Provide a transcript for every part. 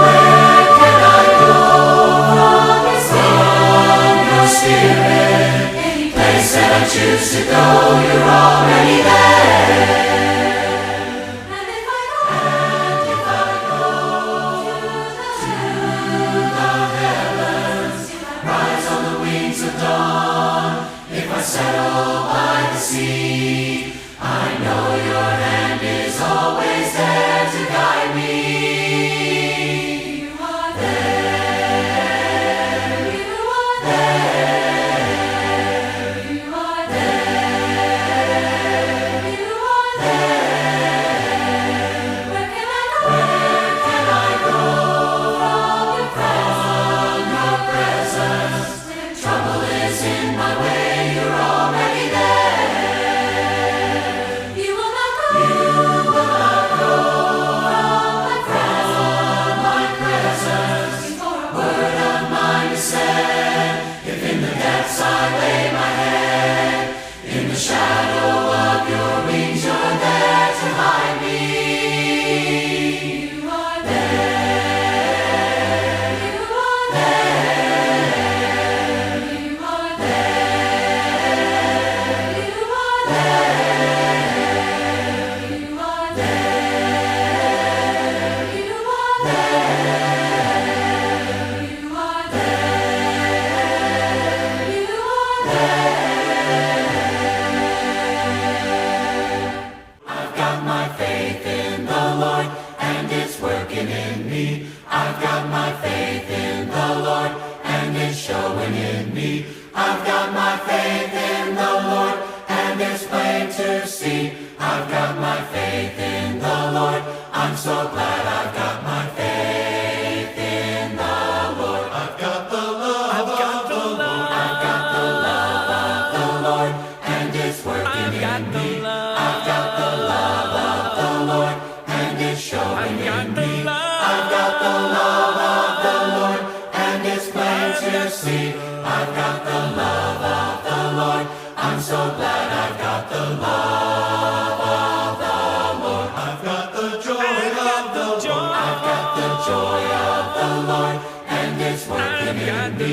Where can I go from your spirit? Any place that I choose to go, you're already there. And if I go to the heavens, rise on the wings of dawn, if I settle by the sea, I know your hand is always there to guide me. You are there. You are there. You are there. You are there. Where can I go? Where can I go from your presence? When trouble is in my way, you're already there. You will not go. You will not go from my presence. Before a word of mine is said, if in the depths I lay my head, in the shadow of your wings you're there to hide me. You are there. You are there. You are there. You are there. You are there. You are there. You are there. You are there. I've got my faith in the Lord, and it's working in me. I've got my faith in the Lord, and it's showing in me. I've got my faith in the Lord, and it's plain to see. I've got my faith in the Lord. I'm so glad I've got my faith in the Lord. I've got the love of the Lord. I've got the love of the Lord, and it's working in me. I've got the love of the Lord, and it's showing in me. I've got the love of the Lord, and it's plain to see. I've got the love of the Lord. I'm so glad I've got the love of the Lord. I've got the joy of the Lord. I've got the joy of the Lord, and it's working in me.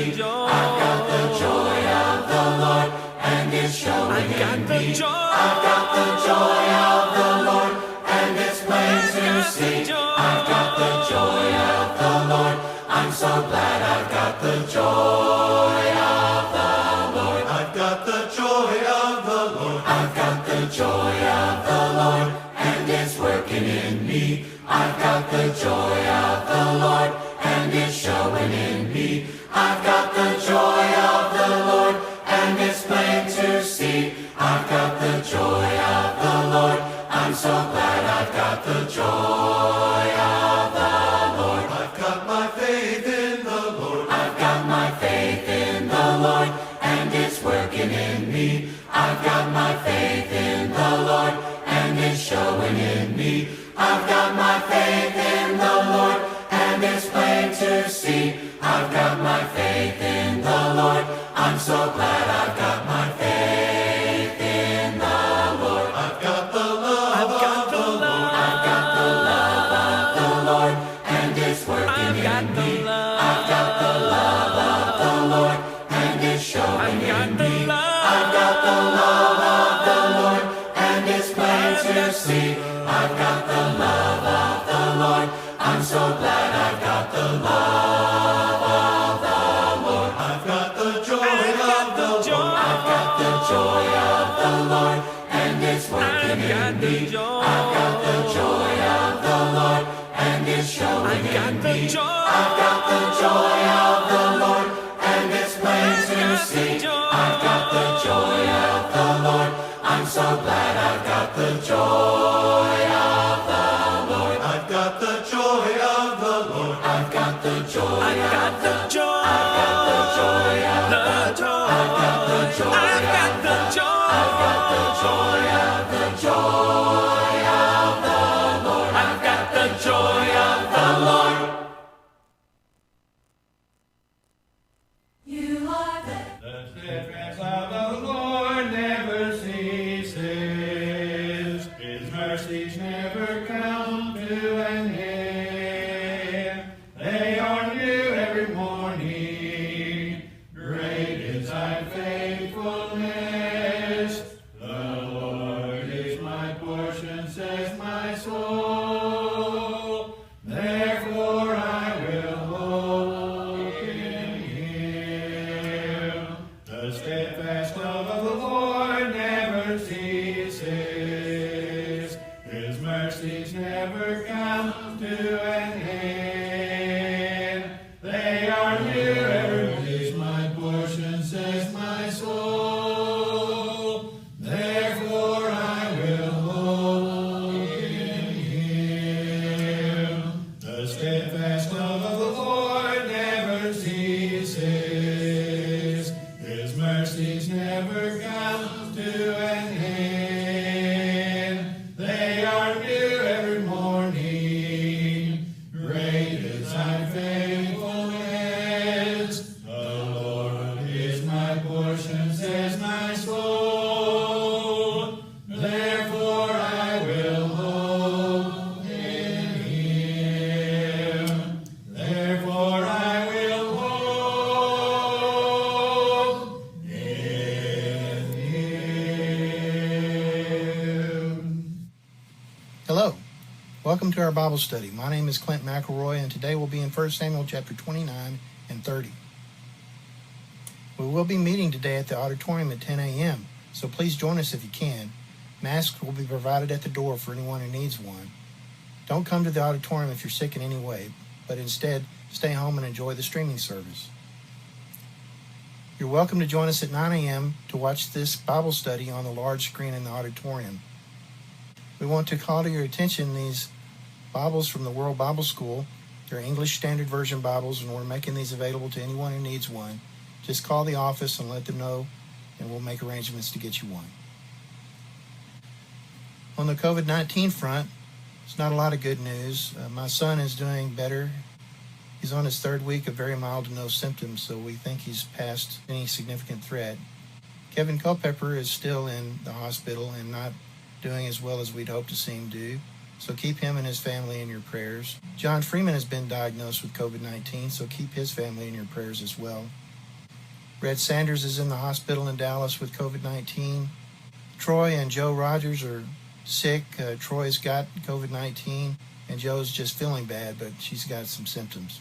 I've got the joy of the Lord, and it's showing in me. I've got the joy of the Lord, and it's plain to see. I've got the joy of the Lord. I'm so glad I've got the joy of the Lord. I've got the joy of the Lord. I've got the joy of the Lord, and it's working in me. I've got the joy of the Lord, and it's showing in me. I've got the joy of the Lord, and it's plain to see. I've got the joy of the Lord. I'm so glad I've got the joy of the Lord. I've got my faith in the Lord. I've got my faith in the Lord, and it's working in me. I've got my faith in the Lord, and it's showing in me. I've got my faith in the Lord, and it's plain to see. I've got my faith in the Lord. I'm so glad I've got my faith in the Lord. I've got the love of the Lord. I've got the love of the Lord, and it's working in me. I've got the love of the Lord, and it's showing in me. I've got the love of the Lord, and it's plain to see. I've got the love of the Lord. I'm so glad I've got the love of the Lord. I've got the joy of the Lord. I've got the joy of the Lord, and it's working in me. I've got the joy of the Lord, and it's showing in me. I've got the joy of the Lord, and it's plain to see. I've got the joy of the Lord. I'm so glad I've got the joy of the Lord. I've got the joy of the Lord. I've got the joy of the joy. I've got the joy of the joy. I've got the joy of the joy. I've got the joy of the joy of the Lord. I've got the joy of the Lord. You are there. The steadfast love of the Lord never ceases. His mercies never come to an end. steadfast love of the Lord never ceases. His mercies never come to an end. They are new every morning. Great is thy faithfulness. The Lord is my portion, says my soul. Therefore I will hope in him. Therefore I will hope in him. Hello. Welcome to our Bible study. My name is Clint McElroy, and today we'll be in 1 Samuel chapter 29 and 30. We will be meeting today at the auditorium at 10 a.m., so please join us if you can. Masks will be provided at the door for anyone who needs one. Don't come to the auditorium if you're sick in any way, but instead stay home and enjoy the streaming service. You're welcome to join us at 9 a.m. to watch this Bible study on the large screen in the auditorium. We want to call to your attention these Bibles from the World Bible School. They're English Standard Version Bibles, and we're making these available to anyone who needs one. Just call the office and let them know, and we'll make arrangements to get you one. On the COVID-19 front, it's not a lot of good news. My son is doing better. He's on his third week of very mild to no symptoms, so we think he's past any significant threat. Kevin Culpepper is still in the hospital and not doing as well as we'd hope to see him do, so keep him and his family in your prayers. John Freeman has been diagnosed with COVID-19, so keep his family in your prayers as well. Red Sanders is in the hospital in Dallas with COVID-19. Troy and Joe Rogers are sick. Troy's got COVID-19, and Joe's just feeling bad, but she's got some symptoms.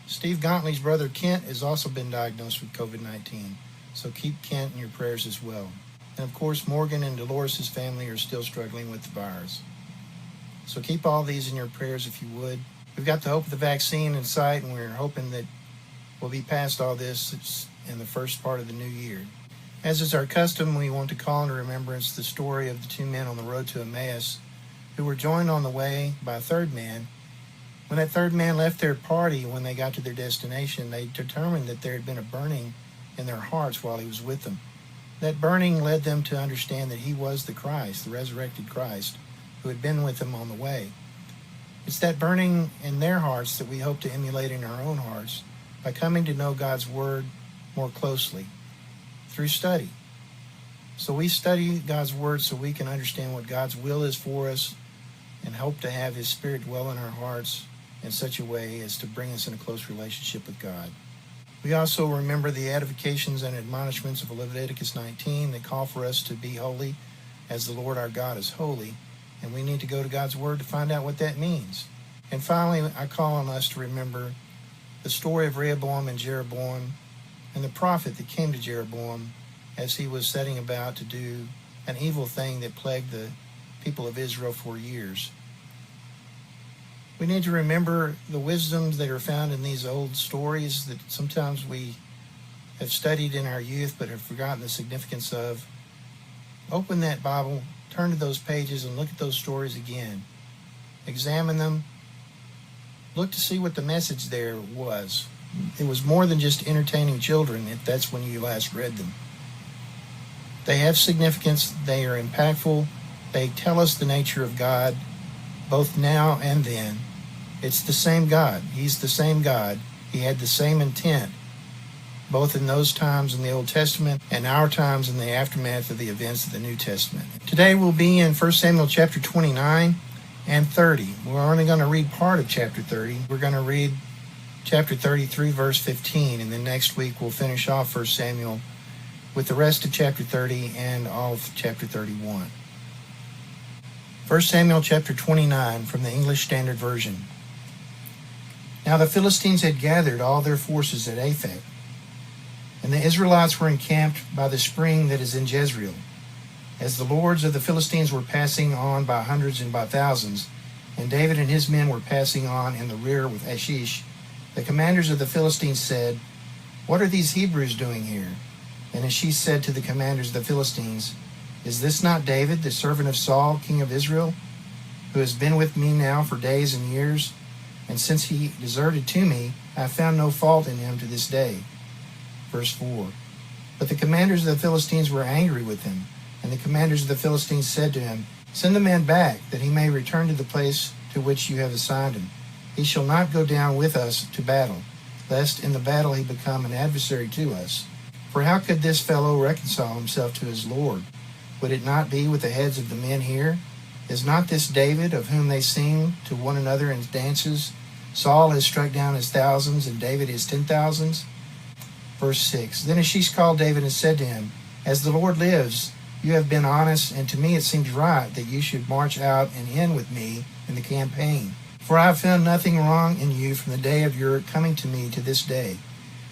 Steve Gauntly's brother Kent has also been diagnosed with COVID-19, so keep Kent in your prayers as well. And of course, Morgan and Dolores' family are still struggling with the virus. So keep all these in your prayers if you would. We've got the hope of the vaccine in sight, and we're hoping that we'll be past all this in the first part of the new year. As is our custom, we want to call into remembrance the story of the two men on the road to Emmaus who were joined on the way by a third man. When that third man left their party, when they got to their destination, they determined that there had been a burning in their hearts while he was with them. That burning led them to understand that he was the Christ, the resurrected Christ, who had been with them on the way. It's that burning in their hearts that we hope to emulate in our own hearts by coming to know God's Word more closely through study. So we study God's Word so we can understand what God's will is for us and hope to have His Spirit dwell in our hearts in such a way as to bring us in a close relationship with God. We also remember the edifications and admonishments of Leviticus 19 that call for us to be holy as the Lord our God is holy, and we need to go to God's Word to find out what that means. And finally, I call on us to remember the story of Rehoboam and Jeroboam and the prophet that came to Jeroboam as he was setting about to do an evil thing that plagued the people of Israel for years. We need to remember the wisdoms that are found in these old stories that sometimes we have studied in our youth but have forgotten the significance of. Open that Bible, turn to those pages, and look at those stories again. Examine them. Look to see what the message there was. It was more than just entertaining children if that's when you last read them. They have significance. They are impactful. They tell us the nature of God, both now and then. It's the same God. He's the same God. He had the same intent, both in those times in the Old Testament and our times in the aftermath of the events of the New Testament. Today we'll be in 1 Samuel chapter 29 and 30. We're only going to read part of chapter 30. We're going to read chapter 33, verse 15, and then next week we'll finish off 1 Samuel with the rest of chapter 30 and all of chapter 31. 1 Samuel chapter 29 from the English Standard Version. Now the Philistines had gathered all their forces at Aphek, and the Israelites were encamped by the spring that is in Jezreel. As the lords of the Philistines were passing on by hundreds and by thousands, and David and his men were passing on in the rear with Ashish, the commanders of the Philistines said, "What are these Hebrews doing here?" And Ashish said to the commanders of the Philistines, "Is this not David, the servant of Saul, king of Israel, who has been with me now for days and years? and since he deserted to me, I have found no fault in him to this day. Verse 4. But the commanders of the Philistines were angry with him, and the commanders of the Philistines said to him, Send the man back, that he may return to the place to which you have assigned him. He shall not go down with us to battle, lest in the battle he become an adversary to us. For how could this fellow reconcile himself to his Lord? Would it not be with the heads of the men here? Is not this David, of whom they sing to one another in dances? Saul has struck down his thousands, and David his 10,000s. Verse 6. Then Achish called David and said to him, As the Lord lives, you have been honest, and to me it seems right that you should march out and in with me in the campaign. For I have found nothing wrong in you from the day of your coming to me to this day.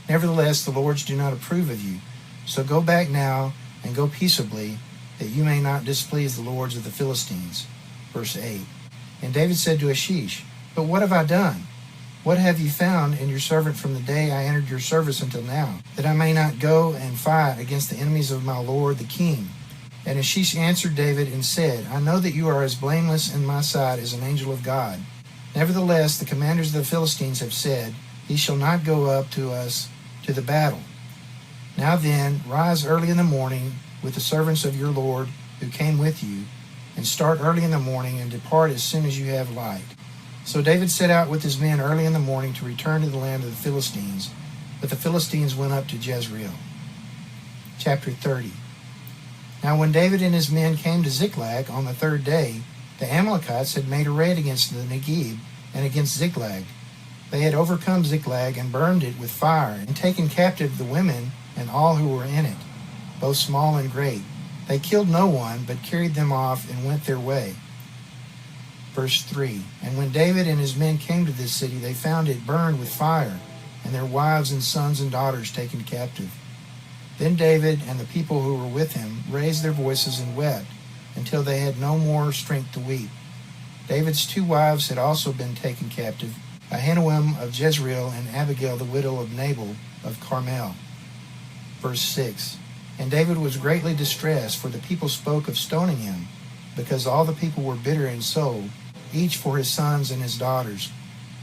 Nevertheless, the lords do not approve of you. So go back now and go peaceably, that you may not displease the lords of the Philistines. Verse 8. And David said to Achish, But what have I done? What have you found in your servant from the day I entered your service until now, that I may not go and fight against the enemies of my lord the king? And Achish answered David and said, I know that you are as blameless in my sight as an angel of God. Nevertheless, the commanders of the Philistines have said, He shall not go up to us to the battle. Now then, rise early in the morning with the servants of your Lord who came with you, and start early in the morning and depart as soon as you have light. So David set out with his men early in the morning to return to the land of the Philistines, but the Philistines went up to Jezreel. Chapter 30. Now when David and his men came to Ziklag on the third day, the Amalekites had made a raid against the Negeb and against Ziklag. They had overcome Ziklag and burned it with fire, and taken captive the women and all who were in it, both small and great. They killed no one, but carried them off and went their way. Verse 3. And when David and his men came to this city, they found it burned with fire, and their wives and sons and daughters taken captive. Then David and the people who were with him raised their voices and wept, until they had no more strength to weep. David's 2 wives had also been taken captive, Ahinoam of Jezreel and Abigail the widow of Nabal of Carmel. Verse 6. And David was greatly distressed, for the people spoke of stoning him, because all the people were bitter in soul, each for his sons and his daughters.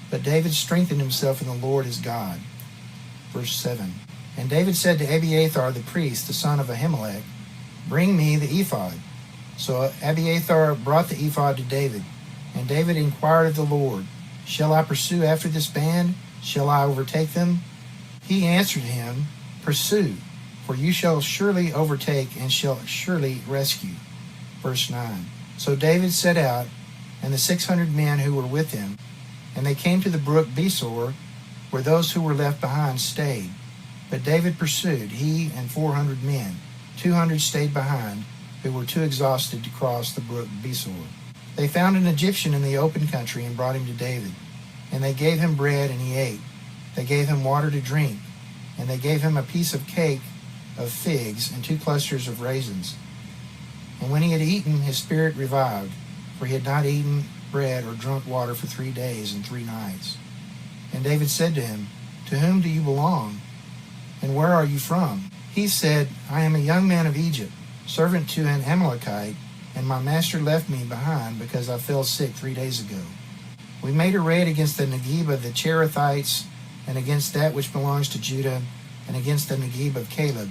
But David strengthened himself in the Lord his God. Verse 7. And David said to Abiathar the priest, the son of Ahimelech, Bring me the ephod. So Abiathar brought the ephod to David. And David inquired of the Lord, Shall I pursue after this band? Shall I overtake them? He answered him, Pursue, for you shall surely overtake and shall surely rescue. Verse 9. So David set out, and the 600 men who were with him, and they came to the brook Besor, where those who were left behind stayed. But David pursued, he and 400 men. 200 stayed behind, who were too exhausted to cross the brook Besor. They found an Egyptian in the open country and brought him to David. And they gave him bread, and he ate. They gave him water to drink, and they gave him a piece of cake of figs and 2 clusters of raisins. And when he had eaten, his spirit revived, for he had not eaten bread or drunk water for 3 days and 3 nights. And David said to him, To whom do you belong, and where are you from? He said, I am a young man of Egypt, servant to an Amalekite, and my master left me behind because I fell sick 3 days ago. We made a raid against the Negeb of the Cherethites, and against that which belongs to Judah, and against the Negeb of Caleb,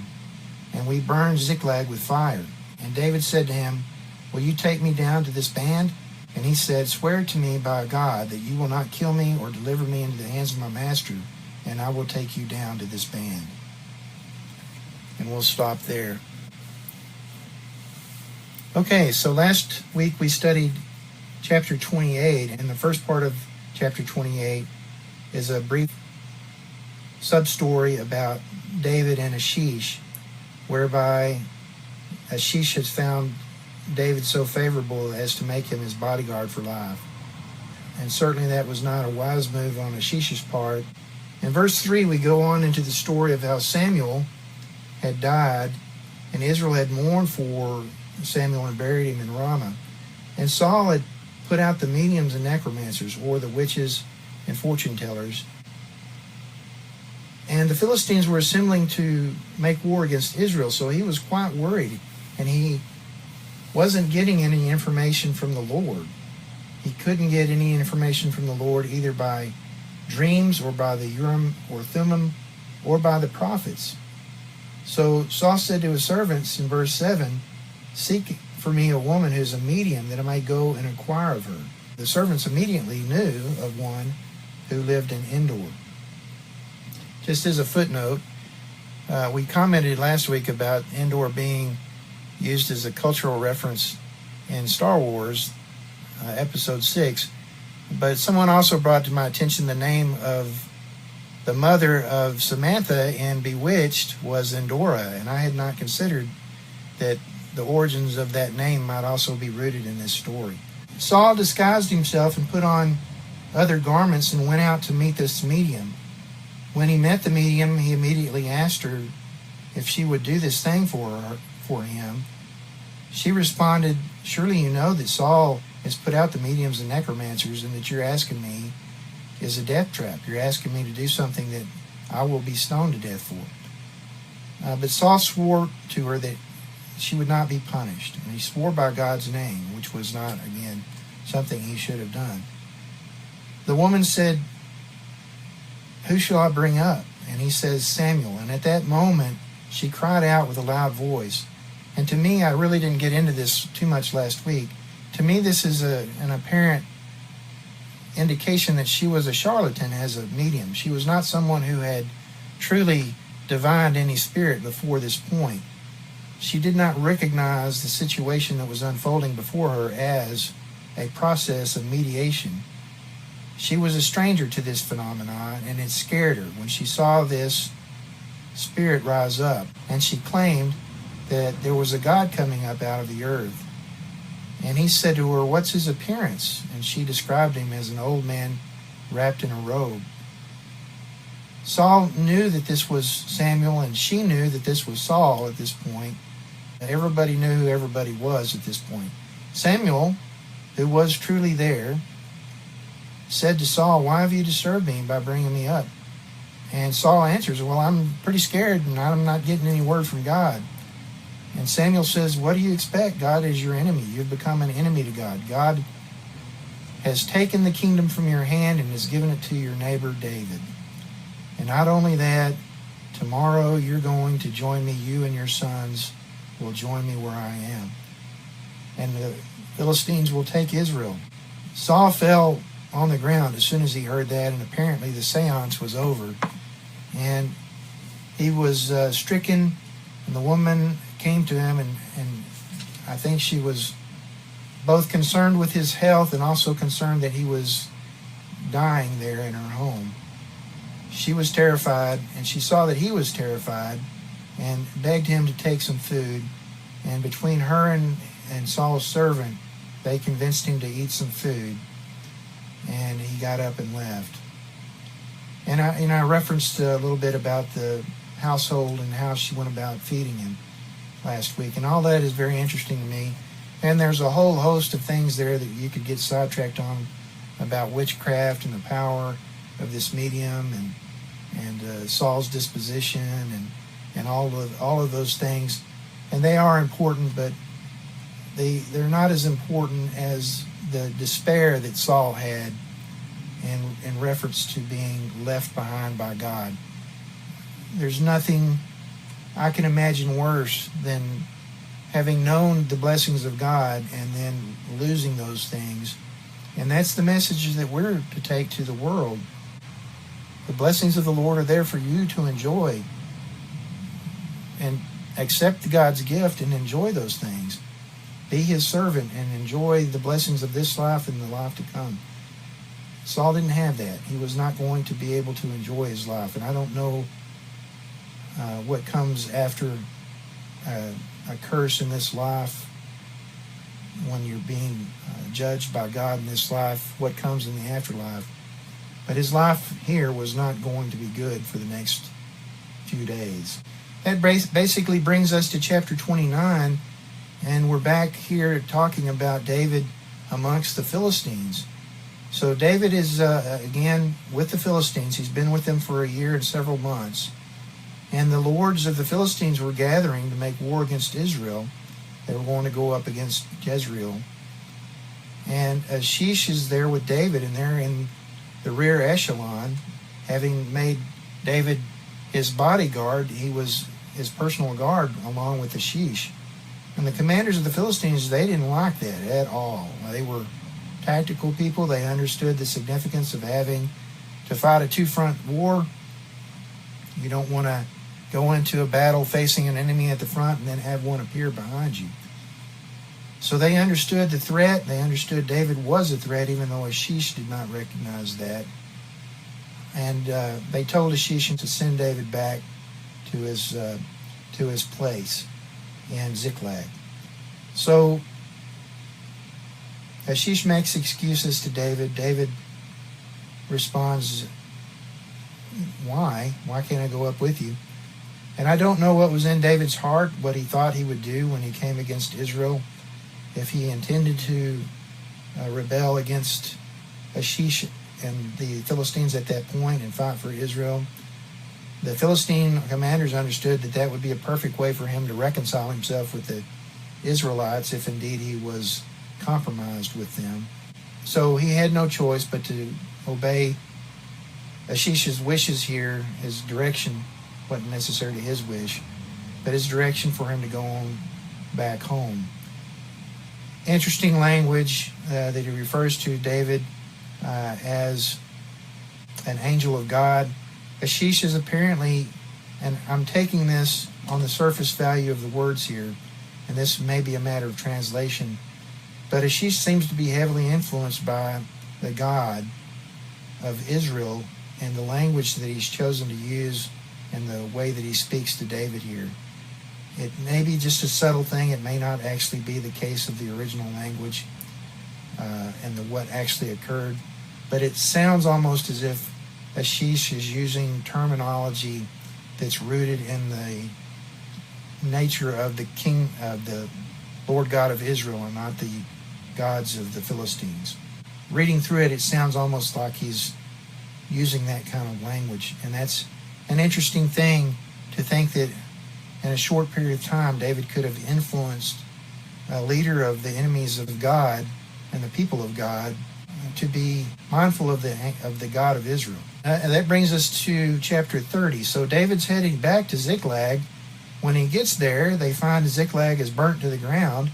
and we burned Ziklag with fire. And David said to him, Will you take me down to this band? And he said, Swear to me by God that you will not kill me or deliver me into the hands of my master, and I will take you down to this band. And we'll stop there. Okay, so last week we studied chapter 28, and the first part of chapter 28 is a brief sub-story about David and Achish, whereby Achish has found David so favorable as to make him his bodyguard for life. And certainly that was not a wise move on Achish's part. In verse 3, we go on into the story of how Samuel had died, and Israel had mourned for Samuel and buried him in Ramah. And Saul had put out the mediums and necromancers, or the witches and fortune tellers. And the Philistines were assembling to make war against Israel, so he was quite worried, and he wasn't getting any information from the Lord. He couldn't get any information from the Lord either by dreams or by the Urim or Thummim or by the prophets. So Saul said to his servants in verse 7, "Seek for me a woman who is a medium, that I may go and inquire of her." The servants immediately knew of one who lived in Endor. Just as a footnote, we commented last week about Endor being used as a cultural reference in Star Wars, Episode 6, but someone also brought to my attention the name of the mother of Samantha in Bewitched was Endora, and I had not considered that the origins of that name might also be rooted in this story. Saul disguised himself and put on other garments and went out to meet this medium. When he met the medium, he immediately asked her if she would do this thing for him. She responded, "Surely you know that Saul has put out the mediums and necromancers, and that you're asking me is a death trap. You're asking me to do something that I will be stoned to death for." But Saul swore to her that she would not be punished, and he swore by God's name, which was not, again, something he should have done. The woman said, "Who shall I bring up?" And he says, "Samuel." And at that moment, she cried out with a loud voice. And to me, I really didn't get into this too much last week. To me, this is an apparent indication that she was a charlatan as a medium. She was not someone who had truly divined any spirit before this point. She did not recognize the situation that was unfolding before her as a process of mediation. She was a stranger to this phenomenon, and it scared her when she saw this spirit rise up. And she claimed that there was a God coming up out of the earth. And he said to her, "What's his appearance?" And she described him as an old man wrapped in a robe. Saul knew that this was Samuel, and she knew that this was Saul at this point. Everybody knew who everybody was at this point. Samuel, who was truly there, said to Saul, "Why have you disturbed me by bringing me up?" And Saul answers, "Well, I'm pretty scared, and I'm not getting any word from God." And Samuel says, "What do you expect? God is your enemy. You've become an enemy to God. God has taken the kingdom from your hand and has given it to your neighbor David. And not only that, tomorrow you're going to join me, you and your sons will join me where I am. And the Philistines will take Israel." Saul fell on the ground as soon as he heard that, and apparently the seance was over. And he was stricken, and the woman came to him, and I think she was both concerned with his health and also concerned that he was dying there in her home. She was terrified, and she saw that he was terrified, and begged him to take some food. And between her and Saul's servant, they convinced him to eat some food, and he got up and left. And I referenced a little bit about the household and how she went about feeding him last week, and all that is very interesting to me. And there's a whole host of things there that you could get sidetracked on about witchcraft and the power of this medium and Saul's disposition and all of those things. And they are important, but they're not as important as the despair that Saul had in reference to being left behind by God. There's nothing I can imagine worse than having known the blessings of God and then losing those things. And that's the message that we're to take to the world. The blessings of the Lord are there for you to enjoy, and accept God's gift and enjoy those things. Be his servant and enjoy the blessings of this life and the life to come. Saul didn't have that. He was not going to be able to enjoy his life. And I don't know what comes after a curse in this life, when you're being judged by God in this life, what comes in the afterlife. But his life here was not going to be good for the next few days. That basically brings us to chapter 29, and we're back here talking about David amongst the Philistines. So David is, again, with the Philistines. He's been with them for a year and several months. And the lords of the Philistines were gathering to make war against Israel. They were going to go up against Jezreel. And Achish is there with David, and they're in the rear echelon, having made David his bodyguard. He was his personal guard along with Achish. And the commanders of the Philistines, they didn't like that at all. They were tactical people. They understood the significance of having to fight a two-front war. You don't want to go into a battle facing an enemy at the front and then have one appear behind you. So they understood the threat. They understood David was a threat, even though Achish did not recognize that. And they told Achish to send David back to his place in Ziklag. So Achish makes excuses to David. David responds, why? Why can't I go up with you? And I don't know what was in David's heart, what he thought he would do when he came against Israel. If he intended to rebel against Achish and the Philistines at that point and fight for Israel. The Philistine commanders understood that that would be a perfect way for him to reconcile himself with the Israelites if indeed he was compromised with them. So he had no choice but to obey Achish's wishes here. His direction wasn't necessarily his wish, but his direction for him to go on back home. Interesting language that he refers to David as an angel of God. Achish is apparently, and I'm taking this on the surface value of the words here, and this may be a matter of translation, but Achish seems to be heavily influenced by the God of Israel and the language that he's chosen to use and the way that he speaks to David here. It may be just a subtle thing. It may not actually be the case of the original language and what actually occurred, but it sounds almost as if Achish is using terminology that's rooted in the nature of the king of the Lord God of Israel and not the gods of the Philistines. Reading through it, it sounds almost like he's using that kind of language, and that's an interesting thing to think that in a short period of time David could have influenced a leader of the enemies of God and the people of God to be mindful of the God of Israel. And that brings us to chapter 30. So David's heading back to Ziklag. When he gets there, they find Ziklag is burnt to the ground,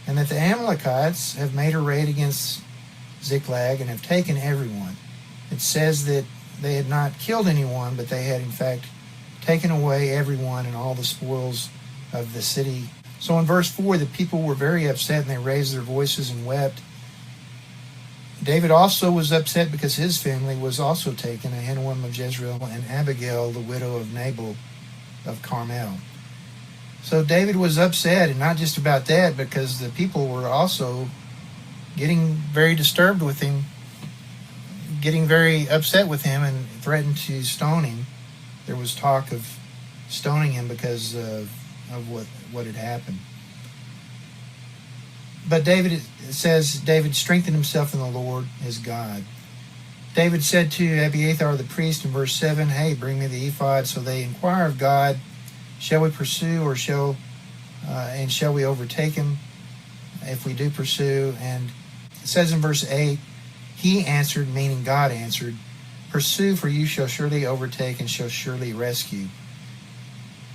and that the Amalekites have made a raid against Ziklag and have taken everyone. It says that they had not killed anyone, but they had in fact taken away everyone and all the spoils of the city. So in verse 4, the people were very upset and they raised their voices and wept. David also was upset because his family was also taken, Ahinoam of Jezreel and Abigail, the widow of Nabal of Carmel. So David was upset, and not just about that, because the people were also getting very disturbed with him, getting very upset with him, and threatened to stone him. There was talk of stoning him because of what had happened. But David, it says, David strengthened himself in the Lord his God. David said to Abiathar the priest in verse 7, hey, bring me the ephod. So they inquire of God, shall we pursue or shall we overtake him if we do pursue? And it says in verse 8, he answered, meaning God answered, pursue, for you shall surely overtake and shall surely rescue.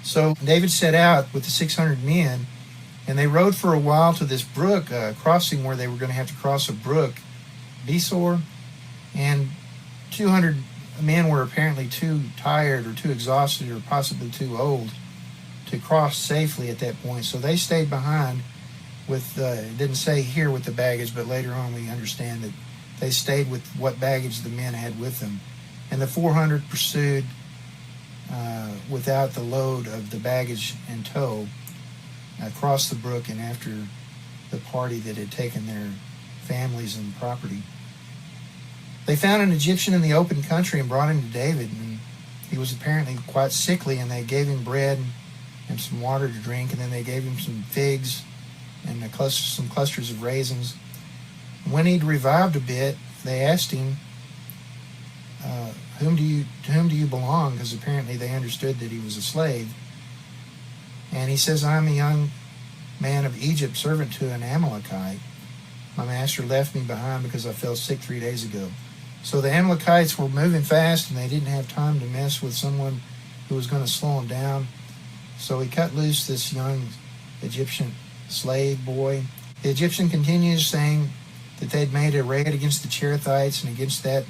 So David set out with the 600 men, and they rode for a while to this brook, crossing where they were going to have to cross a brook, Besor, and 200 men were apparently too tired or too exhausted or possibly too old to cross safely at that point. So they stayed behind with, it didn't say here with the baggage, but later on we understand that they stayed with what baggage the men had with them. And the 400 pursued without the load of the baggage in tow across the brook and after the party that had taken their families and property. They found an Egyptian in the open country and brought him to David, and he was apparently quite sickly, and they gave him bread and some water to drink, and then they gave him some figs and some clusters of raisins. And when he'd revived a bit, they asked him, to whom do you belong? Because apparently they understood that he was a slave. And he says, I'm a young man of Egypt, servant to an Amalekite. My master left me behind because I fell sick 3 days ago." So the Amalekites were moving fast, and they didn't have time to mess with someone who was going to slow them down. So he cut loose this young Egyptian slave boy. The Egyptian continues saying that they'd made a raid against the Cherethites and against that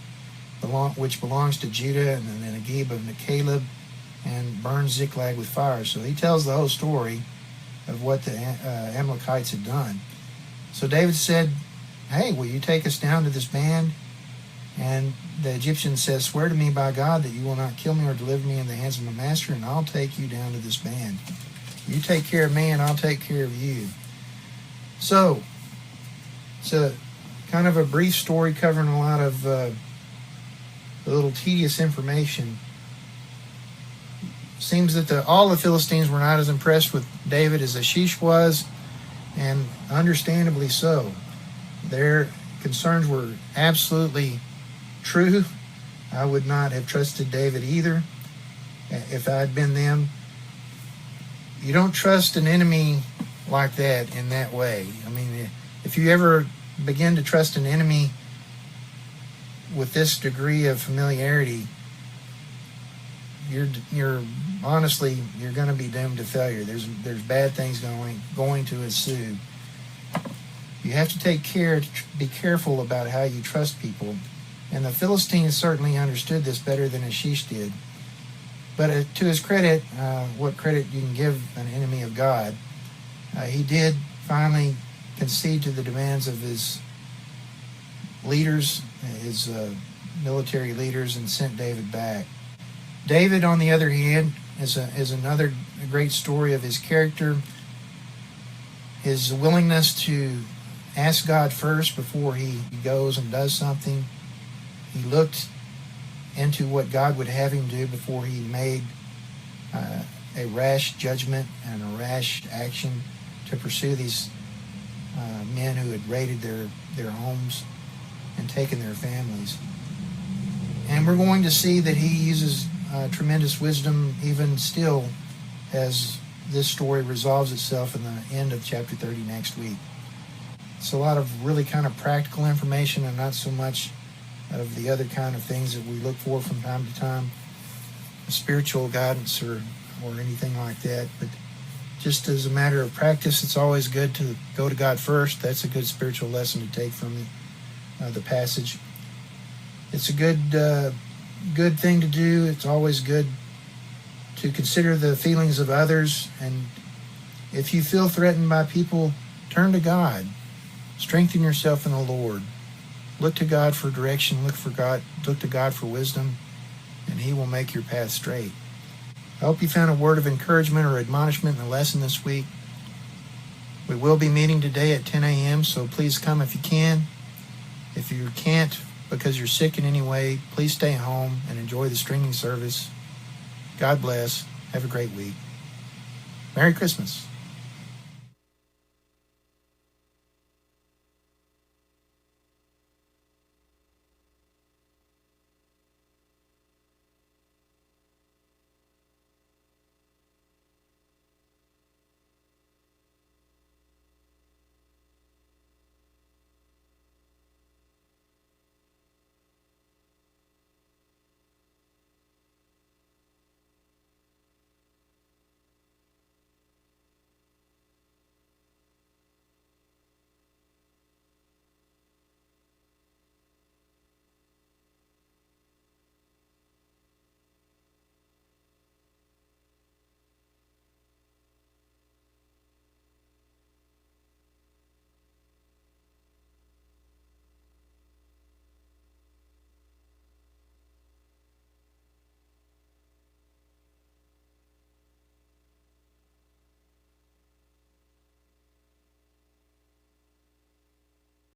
which belongs to Judah and the Negeb of Caleb, and burned Ziklag with fire. So he tells the whole story of what the Amalekites had done. So David said, "Hey, will you take us down to this band?" And the Egyptian says, "Swear to me by God that you will not kill me or deliver me in the hands of my master, and I'll take you down to this band. You take care of me, and I'll take care of you." So it's a kind of a brief story covering a lot of a little tedious information. Seems that all the Philistines were not as impressed with David as Achish was, and understandably so. Their concerns were absolutely true. I would not have trusted David either if I had been them. You don't trust an enemy like that in that way. I mean, if you ever begin to trust an enemy with this degree of familiarity, you're honestly, you're going to be doomed to failure. There's bad things going to ensue. You have to take care to be careful about how you trust people. And the Philistines certainly understood this better than Achish did. But to his credit, what credit you can give an enemy of God, he did finally concede to the demands of his leaders, his military leaders, and sent David back. David, on the other hand, is another great story of his character, his willingness to ask God first before he goes and does something. He looked into what God would have him do before he made a rash judgment and a rash action to pursue these men who had raided their homes and taken their families. And we're going to see that he uses tremendous wisdom even still as this story resolves itself in the end of chapter 30 next week. It's a lot of really kind of practical information and not so much of the other kind of things that we look for from time to time, spiritual guidance or anything like that. But just as a matter of practice, it's always good to go to God first. That's a good spiritual lesson to take from the passage. It's a good thing to do. It's always good to consider the feelings of others. And if you feel threatened by people, turn to God. Strengthen yourself in the Lord. Look to God for direction. Look to God for wisdom, and He will make your path straight. I hope you found a word of encouragement or admonishment in the lesson this week. We will be meeting today at 10 a.m., so please come if you can. If you can't because you're sick in any way, please stay home and enjoy the streaming service. God bless. Have a great week. Merry Christmas.